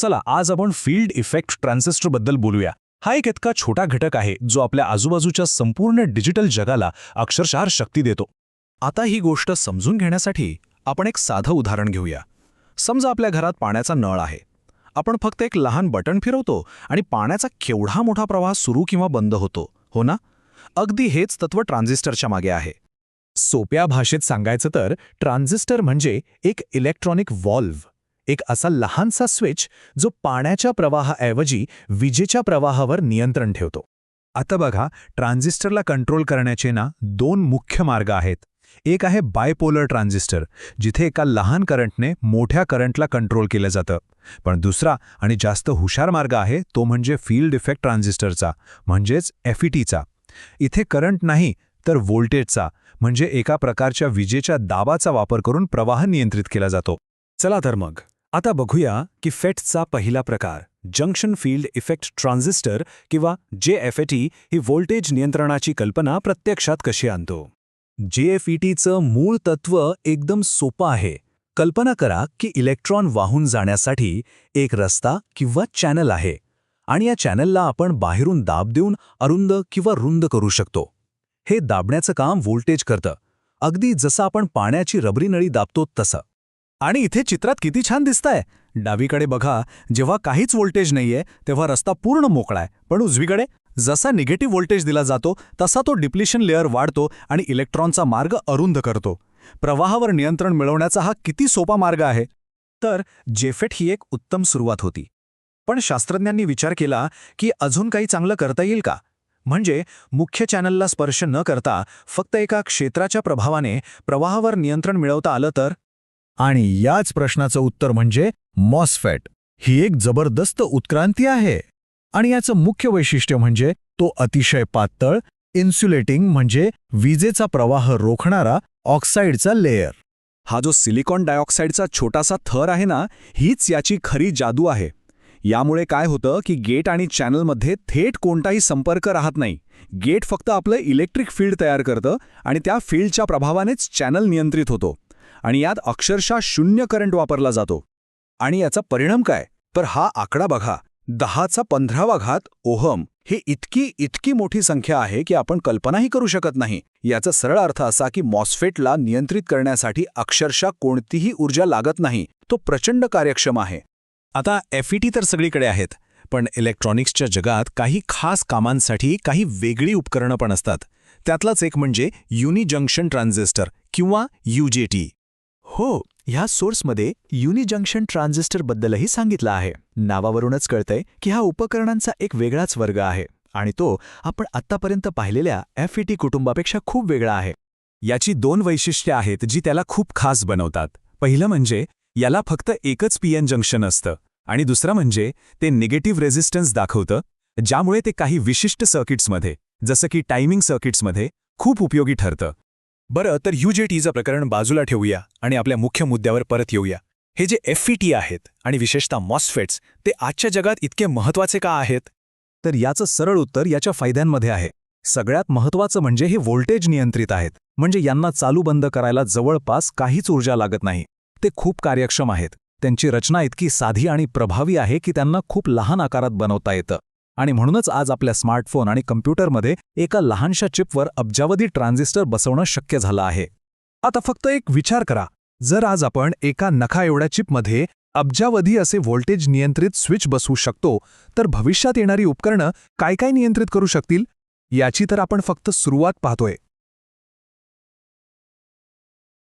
चला आज आपण फील्ड इफेक्ट ट्रान्झिस्टर बद्दल बोलूया. हा एक इतका छोटा घटक आहे जो आपल्या आजूबाजूच्या संपूर्ण डिजिटल जगाला अक्षरशः शक्ती देतो. आता ही गोष्ट समजून घेण्यासाठी आपण एक साधं उदाहरण घेऊया. समजा आपल्या घरात पाण्याचा नळ आहे. आपण फक्त एक लहान बटन फिरवतो आणि पाण्याचा केवढा मोठा प्रवाह सुरू किंवा बंद होतो, हो ना? अगदी हेच तत्त्व ट्रान्झिस्टरच्या मागे आहे. सोप्या भाषेत सांगायचं तर ट्रान्झिस्टर म्हणजे एक इलेक्ट्रॉनिक व्हॉल्व्ह, एक असा लहानसा स्विच जो पाण्याच्या प्रवाहाऐवजी विजेच्या प्रवाहावर नियंत्रण ठेवतो. आता बघा, ट्रान्झिस्टरला कंट्रोल करण्याचे दोन मुख्य मार्ग आहेत. एक आहे बायपोलर ट्रान्झिस्टर, जिथे एका लहान करंटने मोठ्या करंटला कंट्रोल केलं जातं. पण दुसरा आणि जास्त हुशार मार्ग आहे तो म्हणजे फील्ड इफेक्ट ट्रान्झिस्टरचा, म्हणजेच FETचा. इथे करंट नाही तर व्होल्टेजचा, म्हणजे एका प्रकारच्या विजेच्या दाबाचा वापर करून प्रवाह नियंत्रित केला जातो. चला तर मग आता बघूया की FETचा पहिला प्रकार, जंक्शन फील्ड इफेक्ट ट्रान्झिस्टर किंवा JFET ही व्होल्टेज नियंत्रणाची कल्पना प्रत्यक्षात कशी आणतो. JFETचं मूळ तत्त्व एकदम सोपं आहे. कल्पना करा की इलेक्ट्रॉन वाहून जाण्यासाठी एक रस्ता किंवा चॅनल आहे आणि या चॅनलला आपण बाहेरून दाब देऊन अरुंद किंवा रुंद करू शकतो. हे दाबण्याचं काम व्होल्टेज करतं, अगदी जसं आपण पाण्याची रबरी नळी दाबतो तसं. आणि इथे चित्रात किती छान दिसतंय. डावीकडे बघा, जेव्हा काहीच व्होल्टेज नाहीये तेव्हा रस्ता पूर्ण मोकळा आहे. पण उजवीकडे जसा निगेटिव्ह व्होल्टेज दिला जातो तसा तो डिप्लिशन लेअर वाढतो आणि इलेक्ट्रॉनचा मार्ग अरुंद करतो. प्रवाहावर नियंत्रण मिळवण्याचा हा किती सोपा मार्ग आहे. तर JFET ही एक उत्तम सुरुवात होती. पण शास्त्रज्ञांनी विचार केला की अजून काही चांगलं करता येईल का? म्हणजे मुख्य चॅनलला स्पर्श न करता फक्त एका क्षेत्राच्या प्रभावाने प्रवाहावर नियंत्रण मिळवता आलं तर? आणि याच प्रश्नाचं उत्तर म्हणजे MOSFET. ही एक जबरदस्त उत्क्रांती आहे. आणि याचं मुख्य वैशिष्ट्य म्हणजे तो अतिशय पातळ, इन्सुलेटिंग म्हणजे विजेचा प्रवाह रोखणारा ऑक्साईडचा लेयर. हा जो सिलिकॉन डायऑक्साईडचा छोटासा थर आहे ना, हीच याची खरी जादू आहे. यामुळे काय होतं की गेट आणि चॅनलमध्ये थेट कोणताही संपर्क राहत नाही. गेट फक्त आपलं इलेक्ट्रिक फील्ड तयार करतं आणि त्या फील्डच्या प्रभावानेच चॅनल नियंत्रित होतो. आणि यात अक्षरशः 0 करंट वापरला जातो. आणि याचा परिणाम काय? तर हा आकडा बघा, 10⁻15 ओहम. हे इतकी मोठी संख्या आहे की आपण कल्पनाही करू शकत नाही. याचा सरळ अर्थ असा की MOSFETला नियंत्रित करण्यासाठी अक्षरशः कोणतीही ऊर्जा लागत नाही. तो प्रचंड कार्यक्षम आहे. आता FET तर सगळीकडे आहेत, पण इलेक्ट्रॉनिक्सच्या जगात काही खास कामांसाठी काही वेगळी उपकरणं पण असतात. त्यातलाच एक म्हणजे युनि जंक्शन ट्रान्झिस्टर किंवा UJT. हो, ह्या सोर्समध्ये युनि जंक्शन ट्रान्झिस्टरबद्दलही सांगितलं आहे. नावावरूनच कळतंय की हा उपकरणांचा एक वेगळाच वर्ग आहे आणि तो आपण आत्तापर्यंत पाहिलेल्या FET कुटुंबापेक्षा खूप वेगळा आहे. याची 2 वैशिष्ट्ये आहेत जी त्याला खूप खास बनवतात. पहिलं म्हणजे याला फक्त एकच PN जंक्शन असतं आणि दुसरं म्हणजे ते निगेटिव्ह रेझिस्टन्स दाखवतं, ज्यामुळे ते काही विशिष्ट सर्किट्समध्ये, जसं की टायमिंग सर्किट्समध्ये खूप उपयोगी ठरतं. बरं, तर UJTचं प्रकरण बाजूला ठेवूया आणि आपल्या मुख्य मुद्द्यावर परत येऊया. हे जे FET आहेत आणि विशेषतः MOSFETs ते आजच्या जगात इतके महत्त्वाचे का आहेत? तर याचं सरळ उत्तर याच्या फायद्यांमध्ये आहे. सगळ्यात महत्त्वाचं म्हणजे हे व्होल्टेज नियंत्रित आहेत, म्हणजे यांना चालू बंद करायला जवळपास काहीच ऊर्जा लागत नाही. ते खूप कार्यक्षम आहेत. त्यांची रचना इतकी साधी आणि प्रभावी आहे की त्यांना खूप लहान आकारात बनवता येतं. आणि म्हणूनच आज आपल्या स्मार्टफोन आणि कम्प्युटरमध्ये एका लहानशा चिपवर अब्जावधी ट्रान्झिस्टर बसवणं शक्य झालं आहे. आता फक्त एक विचार करा, जर आज आपण एका नखा एवढ्या चिपमध्ये अब्जावधी असे व्होल्टेज नियंत्रित स्विच बसवू शकतो, तर भविष्यात येणारी उपकरणं काय काय नियंत्रित करू शकतील? याची तर आपण फक्त सुरुवात पाहतोय.